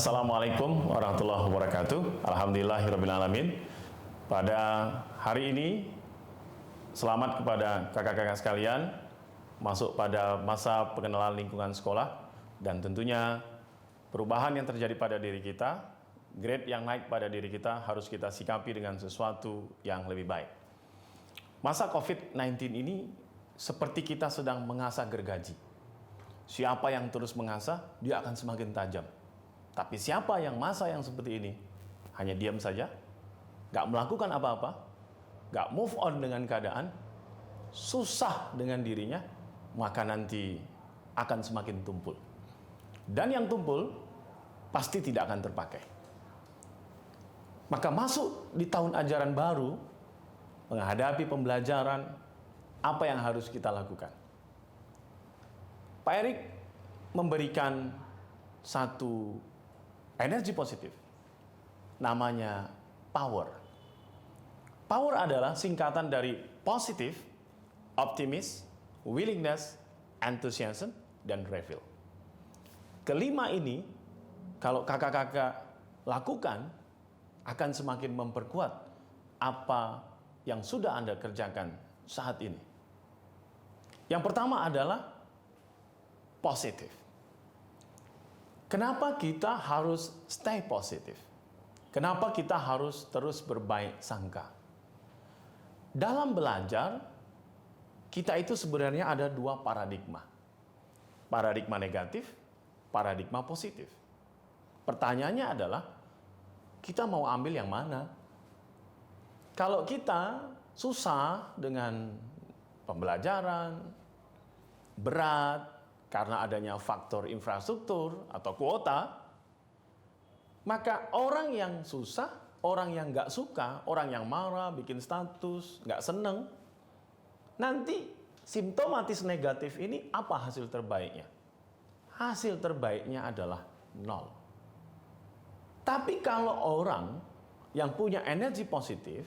Assalamualaikum warahmatullahi wabarakatuh. Alhamdulillahirrabbilalamin. Pada hari ini, selamat kepada kakak-kakak sekalian masuk pada masa pengenalan lingkungan sekolah, dan tentunya perubahan yang terjadi pada diri kita, grade yang naik pada diri kita harus kita sikapi dengan sesuatu yang lebih baik. Masa COVID-19 ini seperti kita sedang mengasah gergaji. Siapa yang terus mengasah, dia akan semakin tajam. Tapi siapa yang masa yang seperti ini hanya diam saja, gak melakukan apa-apa, gak move on dengan keadaan, susah dengan dirinya, maka nanti akan semakin tumpul. Dan yang tumpul pasti tidak akan terpakai. Maka masuk di tahun ajaran baru, menghadapi pembelajaran, apa yang harus kita lakukan? Pak Erik memberikan satu energi positif, namanya power. Power adalah singkatan dari positif, optimis, willingness, enthusiasm, dan reveal. Kelima ini, kalau kakak-kakak lakukan, akan semakin memperkuat apa yang sudah Anda kerjakan saat ini. Yang pertama adalah positif. Kenapa kita harus stay positif? Kenapa kita harus terus berbaik sangka? Dalam belajar, kita itu sebenarnya ada dua paradigma. Paradigma negatif, paradigma positif. Pertanyaannya adalah, kita mau ambil yang mana? Kalau kita susah dengan pembelajaran, berat, karena adanya faktor infrastruktur atau kuota, maka orang yang susah, orang yang nggak suka, orang yang marah, bikin status, nggak seneng, nanti simptomatis negatif ini apa hasil terbaiknya? Hasil terbaiknya adalah 0. Tapi kalau orang yang punya energi positif,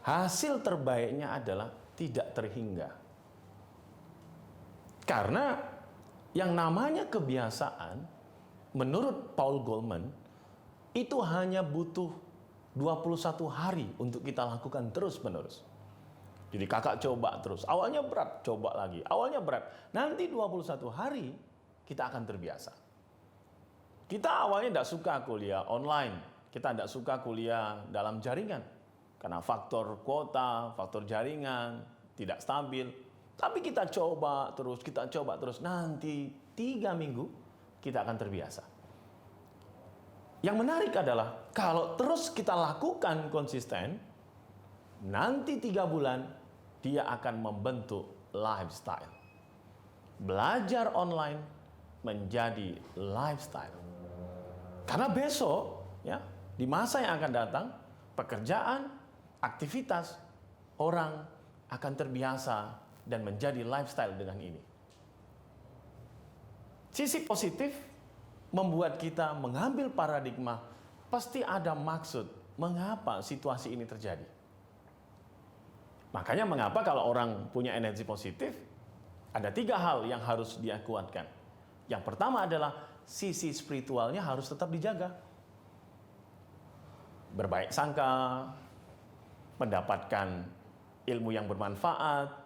hasil terbaiknya adalah tidak terhingga. Karena yang namanya kebiasaan, menurut Paul Goleman, itu hanya butuh 21 hari untuk kita lakukan terus-menerus. Jadi kakak coba terus, awalnya berat, coba lagi, awalnya berat. Nanti 21 hari kita akan terbiasa. Kita awalnya tidak suka kuliah online, kita tidak suka kuliah dalam jaringan. Karena faktor kuota, faktor jaringan, tidak stabil. Tapi kita coba terus, nanti 3 minggu kita akan terbiasa. Yang menarik adalah, kalau terus kita lakukan konsisten, nanti 3 bulan, dia akan membentuk lifestyle. Belajar online menjadi lifestyle. Karena besok, ya, di masa yang akan datang, pekerjaan, aktivitas, orang akan terbiasa dan menjadi lifestyle dengan ini. Sisi positif membuat kita mengambil paradigma, pasti ada maksud mengapa situasi ini terjadi. Makanya mengapa kalau orang punya energi positif, ada 3 hal yang harus dia kuatkan. Yang pertama adalah sisi spiritualnya harus tetap dijaga. Berbaik sangka, mendapatkan ilmu yang bermanfaat,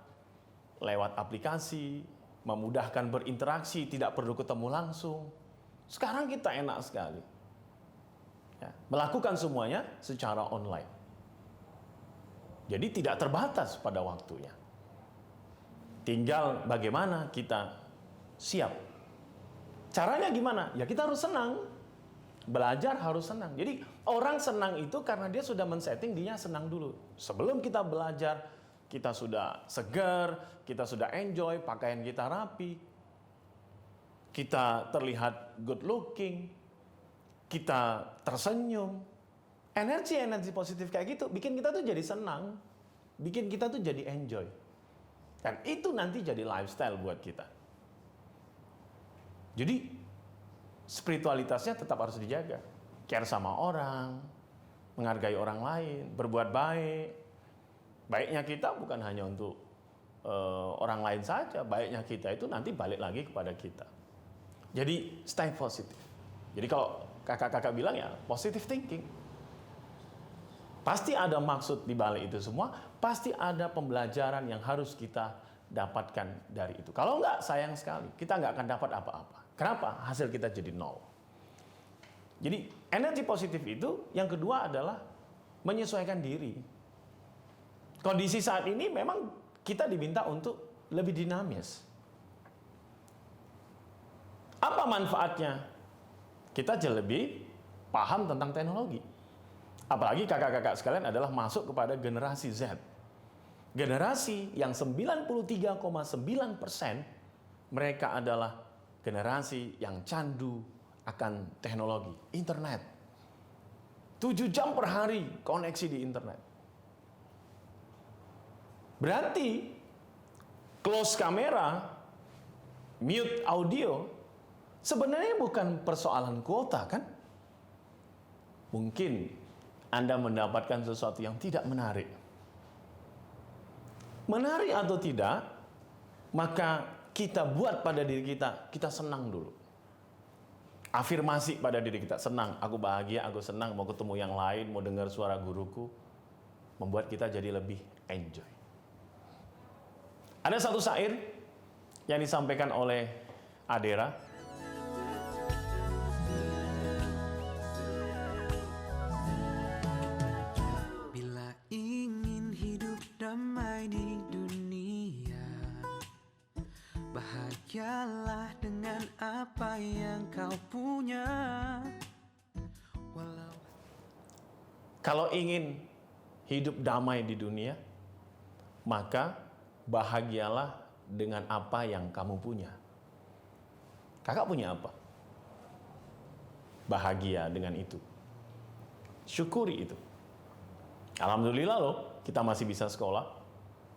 lewat aplikasi, memudahkan berinteraksi, tidak perlu ketemu langsung. Sekarang kita enak sekali, ya, melakukan semuanya secara online. Jadi tidak terbatas pada waktunya. Tinggal bagaimana kita siap. Caranya gimana? Ya kita harus senang. Belajar harus senang. Jadi orang senang itu karena dia sudah men-setting dia senang dulu. Sebelum kita belajar, kita sudah segar, kita sudah enjoy, pakaian kita rapi, kita terlihat good looking, kita tersenyum. Energi positif kayak gitu bikin kita tuh jadi senang, bikin kita tuh jadi enjoy. Dan itu nanti jadi lifestyle buat kita. Jadi spiritualitasnya tetap harus dijaga. Care sama orang, menghargai orang lain, berbuat baik. Baiknya kita bukan hanya untuk orang lain saja, baiknya kita itu nanti balik lagi kepada kita. Jadi stay positif. Jadi kalau kakak-kakak bilang ya positive thinking. Pasti ada maksud di balik itu semua, pasti ada pembelajaran yang harus kita dapatkan dari itu. Kalau enggak, sayang sekali, kita nggak akan dapat apa-apa. Kenapa? Hasil kita jadi nol. Jadi energi positif itu yang kedua adalah menyesuaikan diri. Kondisi saat ini memang kita diminta untuk lebih dinamis. Apa manfaatnya? Kita jadi lebih paham tentang teknologi. Apalagi kakak-kakak sekalian adalah masuk kepada generasi Z. Generasi yang 93,9% mereka adalah generasi yang candu akan teknologi, internet. 7 jam per hari koneksi di internet. Berarti close kamera, mute audio, sebenarnya bukan persoalan kuota kan? Mungkin Anda mendapatkan sesuatu yang tidak menarik. Menarik atau tidak, maka kita buat pada diri kita, kita senang dulu. Afirmasi pada diri kita, senang, aku bahagia, aku senang, mau ketemu yang lain, mau dengar suara guruku, membuat kita jadi lebih enjoy. Ada satu syair yang disampaikan oleh Adera. Bila ingin hidup damai di dunia, bahagialah dengan apa yang kau punya. Kalau ingin hidup damai di dunia, maka bahagialah dengan apa yang kamu punya. Kakak punya apa? Bahagia dengan itu. Syukuri itu. Alhamdulillah loh, kita masih bisa sekolah.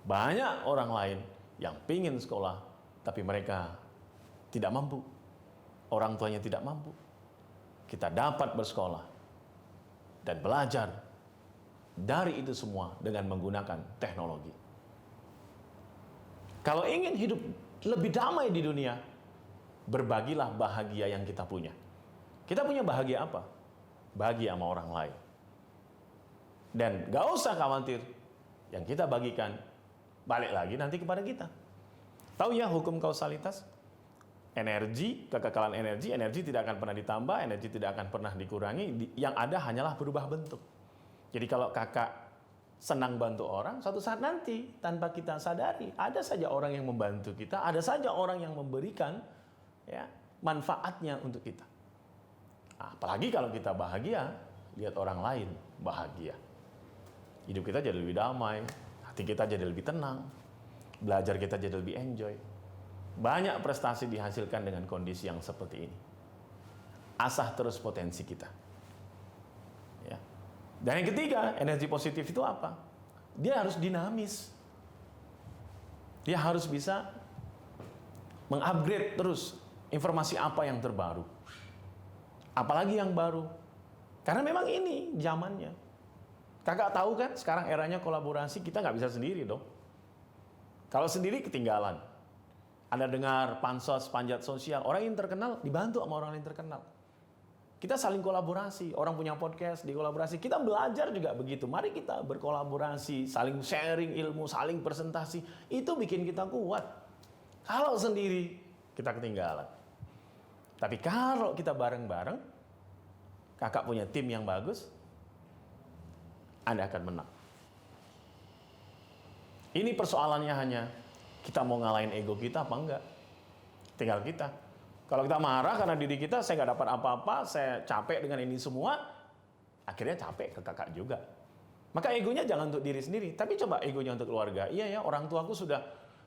Banyak orang lain yang pingin sekolah, tapi mereka tidak mampu. Orang tuanya tidak mampu. Kita dapat bersekolah dan belajar dari itu semua dengan menggunakan teknologi. Kalau ingin hidup lebih damai di dunia, berbagilah bahagia yang kita punya. Kita punya bahagia apa? Bahagia sama orang lain. Dan gak usah khawatir, yang kita bagikan balik lagi nanti kepada kita. Tahu ya hukum kausalitas? Energi, kekekalan energi tidak akan pernah ditambah, energi tidak akan pernah dikurangi, yang ada hanyalah berubah bentuk. Jadi kalau kakak senang bantu orang, suatu saat nanti tanpa kita sadari, ada saja orang yang membantu kita, ada saja orang yang memberikan ya manfaatnya untuk kita. Apalagi kalau kita bahagia, lihat orang lain bahagia. Hidup kita jadi lebih damai, hati kita jadi lebih tenang, belajar kita jadi lebih enjoy. Banyak prestasi dihasilkan dengan kondisi yang seperti ini. Asah terus potensi kita. Ya. Dan yang ketiga, energi positif itu apa? Dia harus dinamis. Dia harus bisa mengupgrade terus informasi apa yang terbaru. Apalagi yang baru. Karena memang ini zamannya. Kakak tahu kan sekarang eranya kolaborasi, kita nggak bisa sendiri dong. Kalau sendiri ketinggalan. Anda dengar pansos, panjat sosial, orang yang terkenal dibantu sama orang yang terkenal. Kita saling kolaborasi, orang punya podcast, dikolaborasi. Kita belajar juga begitu. Mari kita berkolaborasi, saling sharing ilmu, saling presentasi. Itu bikin kita kuat. Kalau sendiri, kita ketinggalan. Tapi kalau kita bareng-bareng, kakak punya tim yang bagus, Anda akan menang. Ini persoalannya hanya, kita mau ngalahin ego kita apa enggak? Tinggal kita. Kalau kita marah karena diri kita, saya nggak dapat apa-apa, saya capek dengan ini semua, akhirnya capek ke kakak juga. Maka egonya jangan untuk diri sendiri, tapi coba egonya untuk keluarga. Iya ya, orang tuaku sudah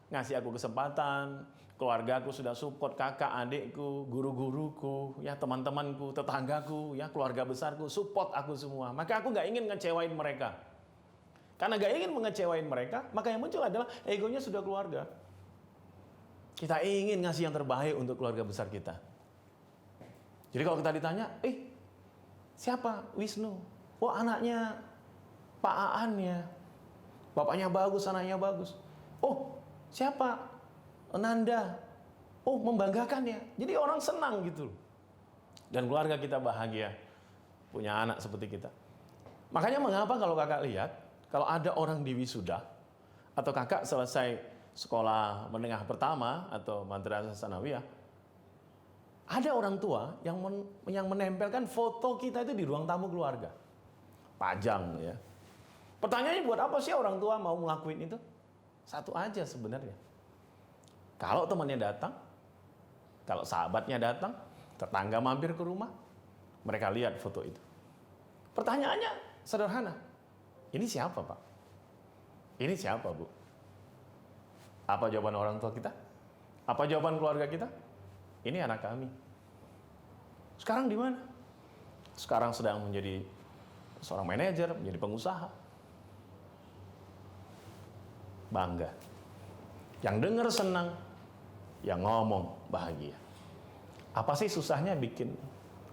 ngasih aku kesempatan, keluarga aku sudah support kakak, adikku, guru-guruku, ya teman-temanku, tetanggaku, ya keluarga besarku, support aku semua. Maka aku nggak ingin ngecewain mereka. Karena nggak ingin mengecewain mereka, maka yang muncul adalah egonya sudah keluarga. Kita ingin ngasih yang terbaik untuk keluarga besar kita. Jadi kalau kita ditanya, siapa Wisnu? Oh anaknya Pak Aan ya. Bapaknya bagus, anaknya bagus. Oh siapa? Nanda. Oh membanggakan ya. Jadi orang senang gitu. dan keluarga kita bahagia punya anak seperti kita. Makanya mengapa kalau kakak lihat, kalau ada orang di wisuda, atau kakak selesai sekolah menengah pertama atau madrasah sanawiyah, ada orang tua yang menempelkan foto kita itu di ruang tamu keluarga. Pajang ya. Pertanyaannya buat apa sih orang tua mau ngelakuin itu? Satu aja sebenarnya. Kalau temannya datang, kalau sahabatnya datang, tetangga mampir ke rumah, mereka lihat foto itu. Pertanyaannya sederhana. Ini siapa, Pak? Ini siapa, Bu? Apa jawaban orang tua kita? Apa jawaban keluarga kita? Ini anak kami. Sekarang di mana? Sekarang sedang menjadi seorang manajer, menjadi pengusaha. Bangga. Yang dengar senang, yang ngomong bahagia. Apa sih susahnya bikin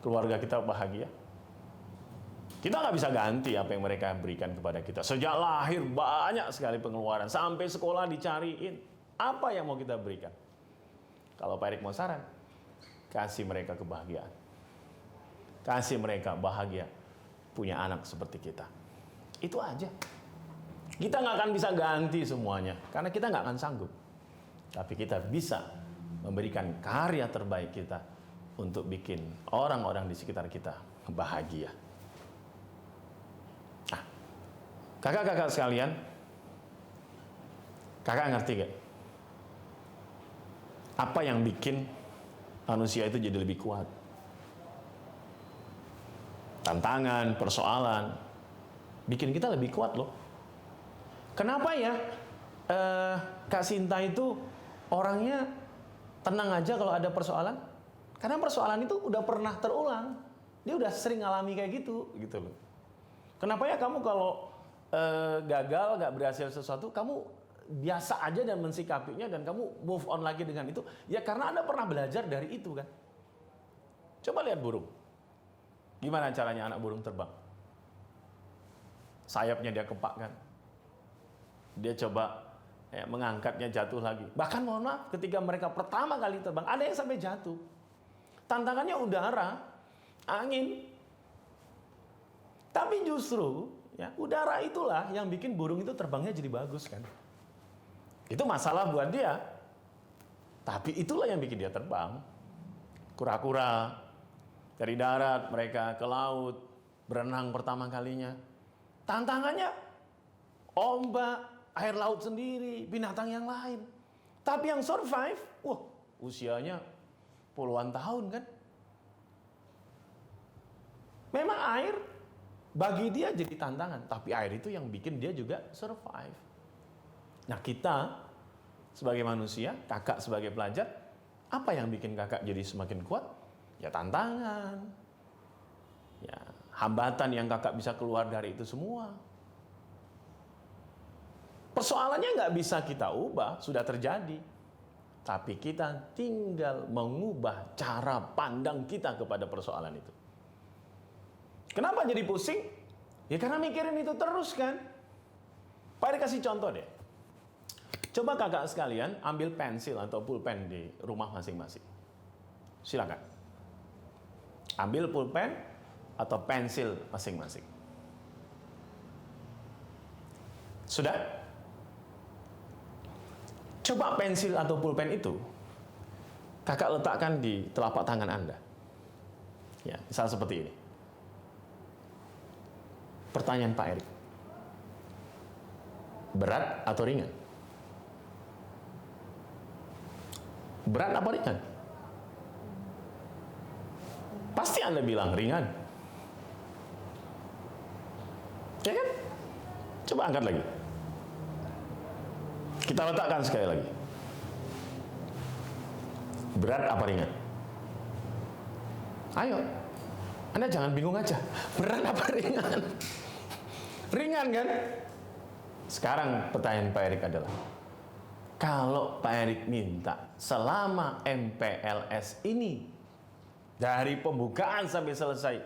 keluarga kita bahagia? Kita nggak bisa ganti apa yang mereka berikan kepada kita. Sejak lahir banyak sekali pengeluaran, sampai sekolah dicariin. Apa yang mau kita berikan? Kalau Pak Erik mau saran, kasih mereka kebahagiaan. Kasih mereka bahagia punya anak seperti kita. Itu aja. Kita nggak akan bisa ganti semuanya, karena kita nggak akan sanggup. Tapi kita bisa memberikan karya terbaik kita untuk bikin orang-orang di sekitar kita bahagia. Nah, kakak-kakak sekalian, kakak ngerti gak? Apa yang bikin manusia itu jadi lebih kuat? Tantangan, persoalan, bikin kita lebih kuat loh. Kenapa ya Kak Sinta itu orangnya tenang aja kalau ada persoalan? Karena persoalan itu udah pernah terulang. Dia udah sering ngalami kayak gitu loh. Kenapa ya kamu kalau gagal, gak berhasil sesuatu, kamu biasa aja dan mensikapinya dan kamu move on lagi dengan itu? Ya karena Anda pernah belajar dari itu kan. Coba lihat burung. Gimana caranya anak burung terbang? Sayapnya dia kepakkan. Dia coba mengangkatnya, jatuh lagi. Bahkan mohon maaf, ketika mereka pertama kali terbang, ada yang sampai jatuh. Tantangannya udara, angin. Tapi justru ya, udara itulah yang bikin burung itu terbangnya jadi bagus kan. Itu masalah buat dia. Tapi itulah yang bikin dia terbang. Kura-kura dari darat mereka ke laut, berenang pertama kalinya. Tantangannya ombak, air laut sendiri, binatang yang lain. Tapi yang survive, wah, usianya puluhan tahun kan. Memang air bagi dia jadi tantangan, tapi air itu yang bikin dia juga survive. Nah, kita sebagai manusia, kakak sebagai pelajar, apa yang bikin kakak jadi semakin kuat? Ya tantangan. Ya, hambatan yang kakak bisa keluar dari itu semua. Persoalannya nggak bisa kita ubah, sudah terjadi. Tapi kita tinggal mengubah cara pandang kita kepada persoalan itu. Kenapa jadi pusing? Ya karena mikirin itu terus kan. Pak Erik kasih contoh deh. Coba kakak sekalian ambil pensil atau pulpen di rumah masing-masing. Silakan. Ambil pulpen atau pensil masing-masing. Sudah? Coba pensil atau pulpen itu kakak letakkan di telapak tangan Anda. Ya, misal seperti ini. Pertanyaan Pak Erik. Berat atau ringan? Berat apa ringan? Pasti Anda bilang ringan. Ya kan? Coba angkat lagi. Kita letakkan sekali lagi. Berat apa ringan? Ayo. Anda jangan bingung aja. Berat apa ringan? Ringan kan? Sekarang pertanyaan Pak Erik adalah, kalau Pak Erik minta selama MPLS ini, dari pembukaan sampai selesai,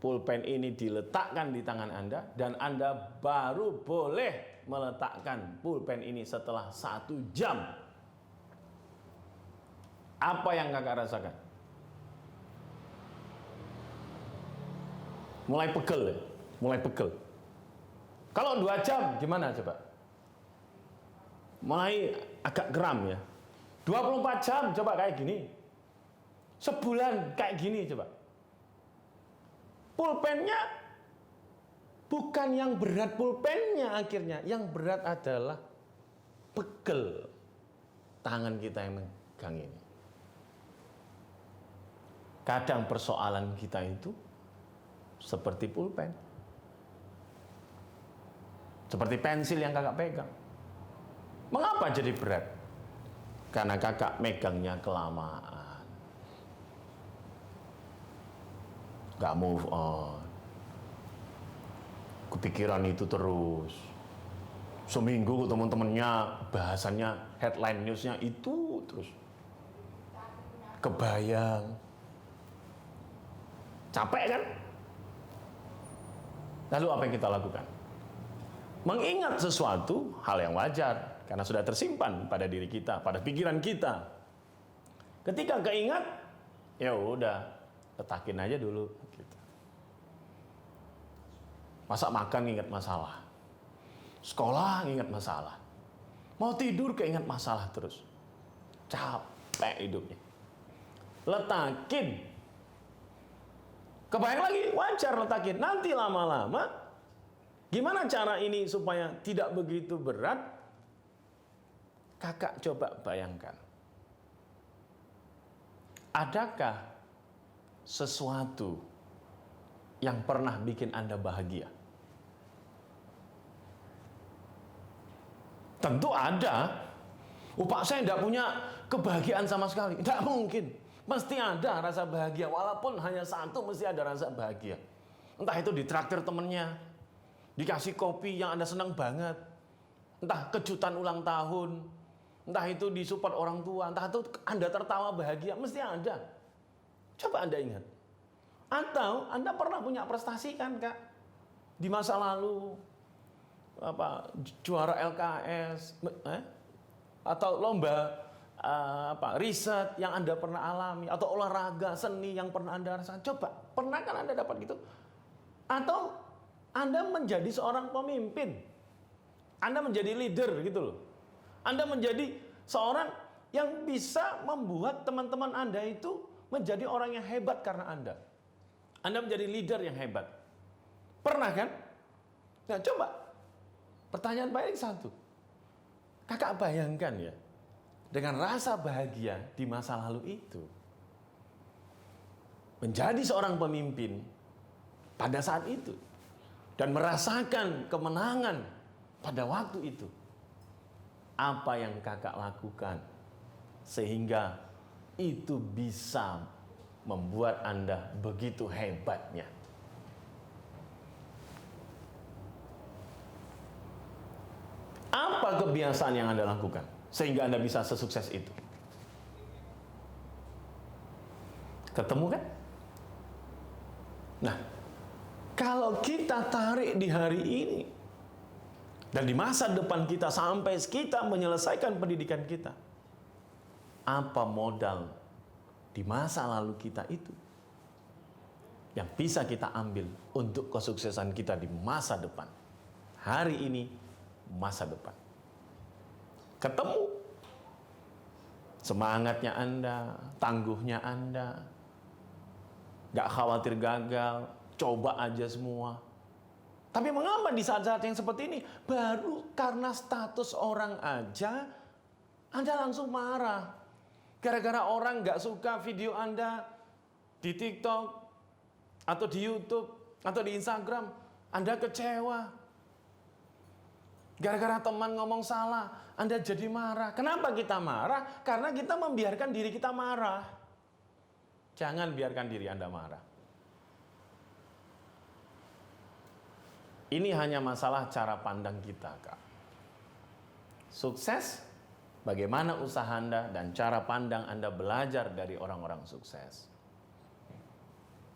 pulpen ini diletakkan di tangan Anda, dan Anda baru boleh meletakkan pulpen ini setelah 1 jam. Apa yang kakak rasakan? mulai pegel ya, mulai pegel. Kalau 2 jam gimana coba? Mulai agak geram ya. 24 jam coba kayak gini. Sebulan kayak gini coba. Pulpennya bukan yang berat pulpennya akhirnya, yang berat adalah pegel tangan kita yang megang ini. Kadang persoalan kita itu seperti pulpen. Seperti pensil yang kakak pegang. Mengapa jadi berat? Karena kakak megangnya kelamaan. Gak move on. Kepikiran itu terus. Seminggu teman-temannya bahasannya, headline newsnya itu terus. Kebayang. Capek kan? Lalu apa yang kita lakukan? Mengingat sesuatu hal yang wajar karena sudah tersimpan pada diri kita, pada pikiran kita. Ketika keingat, ya udah, letakin aja dulu. Gitu. Masa makan ingat masalah, sekolah ingat masalah, mau tidur keingat masalah terus, capek hidupnya. Letakin, kebayang lagi, wajar letakin. Nanti lama-lama, gimana cara ini supaya tidak begitu berat? Kakak coba bayangkan. Adakah sesuatu yang pernah bikin Anda bahagia? Tentu ada. Pak, saya tidak punya kebahagiaan sama sekali. Tidak mungkin. Mesti ada rasa bahagia. Walaupun hanya satu, mesti ada rasa bahagia. Entah itu ditraktir temennya, dikasih kopi yang Anda senang banget, entah kejutan ulang tahun, entah itu disupport orang tua, entah itu Anda tertawa bahagia, mesti ada. Coba Anda ingat. Atau Anda pernah punya prestasi kan, Kak? Di masa lalu, juara LKS, atau lomba riset yang Anda pernah alami, atau olahraga, seni yang pernah Anda rasakan. Coba, pernah kan Anda dapat gitu? Atau Anda menjadi seorang pemimpin, Anda menjadi leader gitu loh. Anda menjadi seorang yang bisa membuat teman-teman Anda itu menjadi orang yang hebat karena Anda. Anda menjadi leader yang hebat. Pernah kan? Nah coba, pertanyaan baik satu. Kakak bayangkan ya, dengan rasa bahagia di masa lalu itu, menjadi seorang pemimpin pada saat itu, dan merasakan kemenangan pada waktu itu. Apa yang kakak lakukan sehingga itu bisa membuat Anda begitu hebatnya? Apa kebiasaan yang Anda lakukan sehingga Anda bisa sesukses itu? Ketemu kan? Nah, kalau kita tarik di hari ini dan di masa depan kita sampai kita menyelesaikan pendidikan kita, apa modal di masa lalu kita itu yang bisa kita ambil untuk kesuksesan kita di masa depan? Hari ini, masa depan. Ketemu semangatnya Anda, tangguhnya Anda, gak khawatir gagal, coba aja semua. Tapi mengapa di saat-saat yang seperti ini, baru karena status orang aja Anda langsung marah? Gara-gara orang gak suka video Anda di TikTok, atau di YouTube, atau di Instagram, Anda kecewa. Gara-gara teman ngomong salah, Anda jadi marah. Kenapa kita marah? Karena kita membiarkan diri kita marah. Jangan biarkan diri Anda marah. Ini hanya masalah cara pandang kita, Kak. Sukses, bagaimana usaha Anda dan cara pandang Anda belajar dari orang-orang sukses.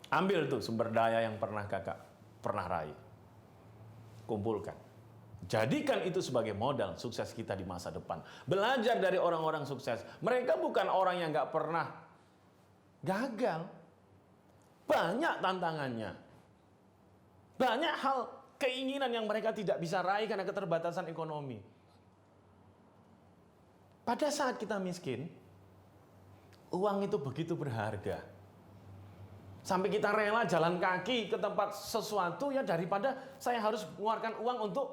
Ambil tuh sumber daya yang pernah kakak pernah raih. Kumpulkan. Jadikan itu sebagai modal sukses kita di masa depan. Belajar dari orang-orang sukses. Mereka bukan orang yang gak pernah gagal. Banyak tantangannya. Banyak hal keinginan yang mereka tidak bisa raih karena keterbatasan ekonomi. Pada saat kita miskin, uang itu begitu berharga. Sampai kita rela jalan kaki ke tempat sesuatu ya daripada saya harus mengeluarkan uang untuk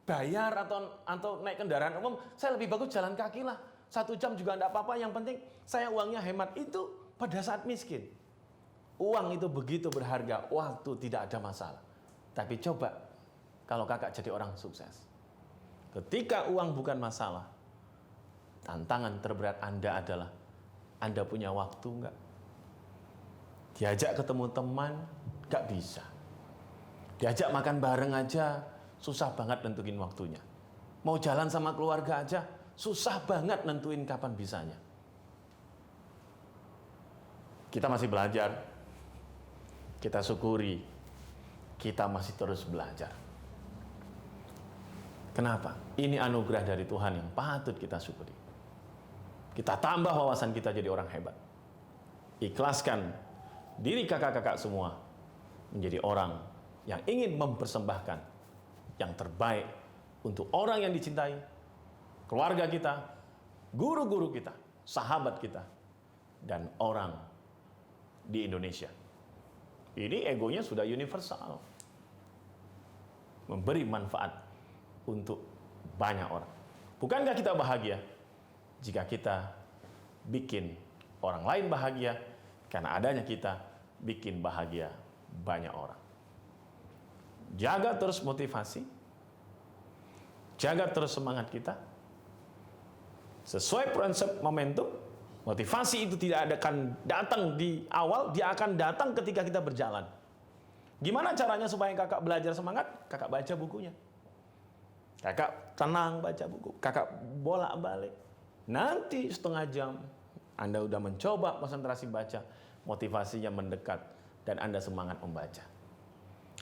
bayar atau naik kendaraan umum, saya lebih bagus jalan kaki lah. 1 jam juga enggak apa-apa, yang penting saya uangnya hemat. Itu pada saat miskin. Uang itu begitu berharga, waktu tidak ada masalah. Tapi coba kalau kakak jadi orang sukses. Ketika uang bukan masalah, tantangan terberat Anda adalah Anda punya waktu enggak? Diajak ketemu teman, enggak bisa. Diajak makan bareng aja, susah banget nentuin waktunya. Mau jalan sama keluarga aja, susah banget nentuin kapan bisanya. Kita masih belajar, kita syukuri, kita masih terus belajar. Kenapa? Ini anugerah dari Tuhan yang patut kita syukuri. Kita tambah wawasan kita jadi orang hebat. Ikhlaskan diri kakak-kakak semua menjadi orang yang ingin mempersembahkan yang terbaik untuk orang yang dicintai, keluarga kita, guru-guru kita, sahabat kita, dan orang di Indonesia. Ini egonya sudah universal. Memberi manfaat untuk banyak orang. Bukankah kita bahagia jika kita bikin orang lain bahagia, karena adanya kita bikin bahagia banyak orang. Jaga terus motivasi, jaga terus semangat kita. Sesuai prinsip momentum, motivasi itu tidak akan datang di awal, dia akan datang ketika kita berjalan. Gimana caranya supaya kakak belajar semangat? Kakak baca bukunya. Kakak tenang baca buku, kakak bolak-balik. Nanti setengah jam, Anda udah mencoba konsentrasi baca, motivasinya mendekat, dan Anda semangat membaca.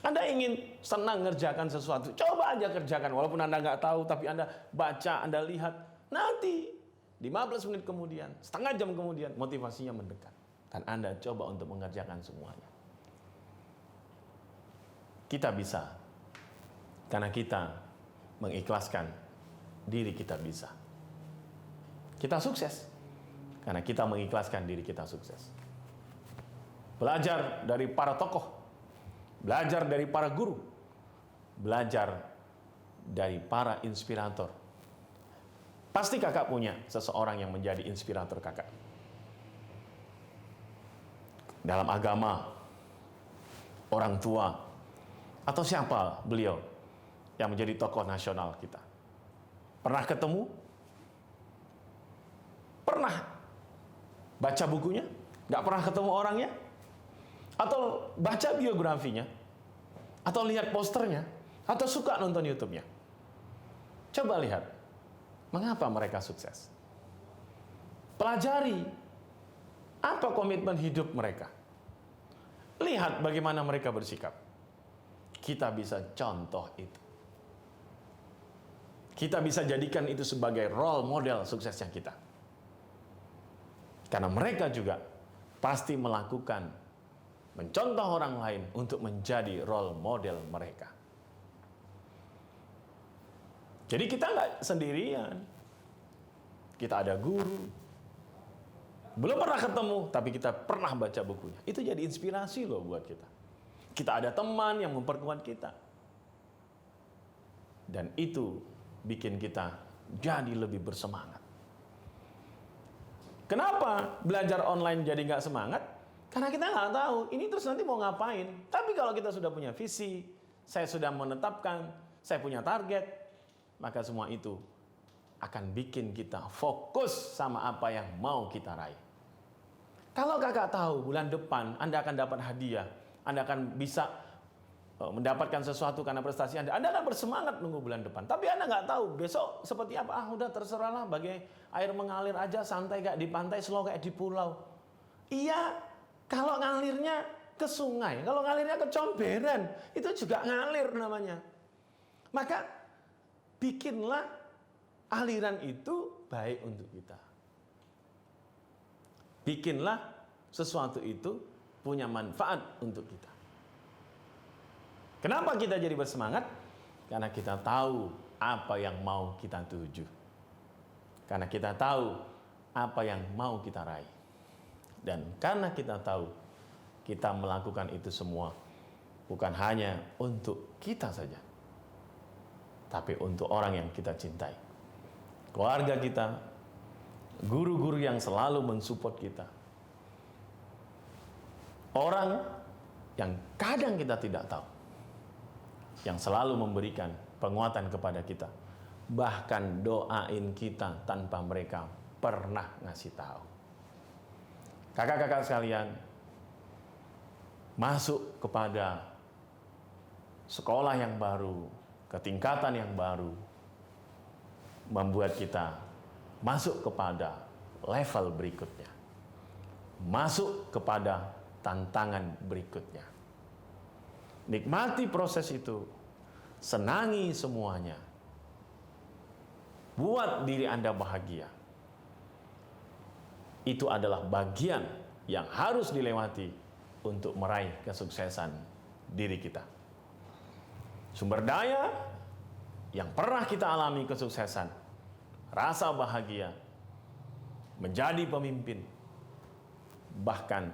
Anda ingin senang ngerjakan sesuatu, coba aja kerjakan. Walaupun Anda nggak tahu, tapi Anda baca, Anda lihat. Nanti 15 menit kemudian, setengah jam kemudian, motivasinya mendekat. Dan Anda coba untuk mengerjakan semuanya. Kita bisa, karena kita mengikhlaskan diri kita bisa. Kita sukses, karena kita mengikhlaskan diri kita sukses. Belajar dari para tokoh, belajar dari para guru, belajar dari para inspirator. Pasti kakak punya seseorang yang menjadi inspirator kakak. Dalam agama, orang tua, atau siapa beliau yang menjadi tokoh nasional kita. Pernah ketemu? Pernah baca bukunya? Nggak pernah ketemu orangnya? Atau baca biografinya? Atau lihat posternya? Atau suka nonton YouTube-nya? Coba lihat, mengapa mereka sukses? Pelajari apa komitmen hidup mereka. Lihat bagaimana mereka bersikap. Kita bisa contoh itu. Kita bisa jadikan itu sebagai role model suksesnya kita. Karena mereka juga pasti melakukan, mencontoh orang lain untuk menjadi role model mereka. Jadi kita nggak sendirian. Kita ada guru. Belum pernah ketemu, tapi kita pernah baca bukunya. Itu jadi inspirasi loh buat kita. Kita ada teman yang memperkuat kita. Dan itu bikin kita jadi lebih bersemangat. Kenapa belajar online jadi nggak semangat? Karena kita nggak tahu, ini terus nanti mau ngapain. Tapi kalau kita sudah punya visi, saya sudah menetapkan, saya punya target, maka semua itu akan bikin kita fokus sama apa yang mau kita raih. Kalau kakak tahu bulan depan Anda akan dapat hadiah, Anda akan bisa mendapatkan sesuatu karena prestasi Anda akan bersemangat nunggu bulan depan. Tapi Anda nggak tahu besok seperti apa. Udah terserahlah, bagai air mengalir aja, santai kayak di pantai, slow kayak di pulau. Iya, kalau ngalirnya ke sungai, kalau ngalirnya ke comberan, itu juga ngalir namanya. Maka bikinlah aliran itu baik untuk kita. Bikinlah sesuatu itu punya manfaat untuk kita. Kenapa kita jadi bersemangat? Karena kita tahu apa yang mau kita tuju. Karena kita tahu apa yang mau kita raih. Dan karena kita tahu kita melakukan itu semua bukan hanya untuk kita saja, tapi untuk orang yang kita cintai. Keluarga kita, guru-guru yang selalu mensupport kita. Orang yang kadang kita tidak tahu, yang selalu memberikan penguatan kepada kita. Bahkan doain kita tanpa mereka pernah ngasih tahu. Kakak-kakak sekalian, masuk kepada sekolah yang baru, ke tingkatan yang baru, membuat kita masuk kepada level berikutnya. Masuk kepada tantangan berikutnya. Nikmati proses itu, senangi semuanya. Buat diri Anda bahagia. Itu adalah bagian yang harus dilewati untuk meraih kesuksesan diri kita. Sumber daya yang pernah kita alami kesuksesan, rasa bahagia, menjadi pemimpin, bahkan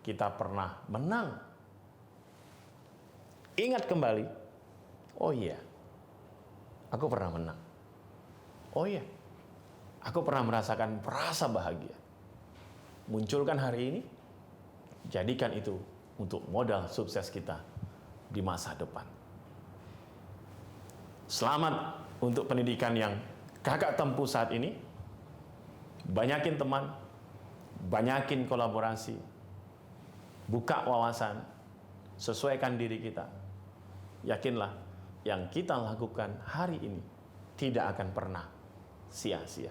kita pernah menang. Ingat kembali, oh iya, aku pernah menang. Oh iya, aku pernah merasakan rasa bahagia. Munculkan hari ini, jadikan itu untuk modal sukses kita di masa depan. Selamat untuk pendidikan yang kakak tempuh saat ini. Banyakin teman, banyakin kolaborasi, buka wawasan, sesuaikan diri kita. Yakinlah, yang kita lakukan hari ini tidak akan pernah sia-sia.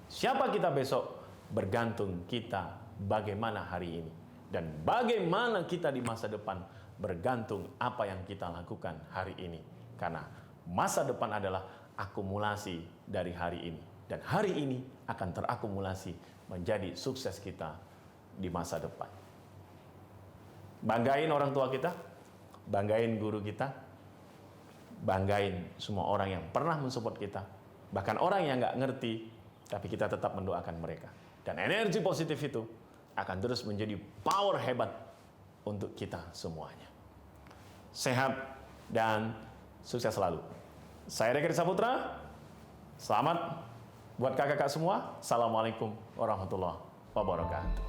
Siapa kita besok bergantung kita bagaimana hari ini. Dan bagaimana kita di masa depan bergantung apa yang kita lakukan hari ini. Karena masa depan adalah akumulasi dari hari ini. Dan hari ini akan terakumulasi menjadi sukses kita di masa depan. Banggain orang tua kita, banggain guru kita, banggain semua orang yang pernah mensupport kita. Bahkan orang yang nggak ngerti, tapi kita tetap mendoakan mereka. Dan energi positif itu akan terus menjadi power hebat untuk kita semuanya. Sehat dan sukses selalu. Saya Rekri Saputra, selamat buat kakak-kakak semua. Assalamualaikum warahmatullahi wabarakatuh.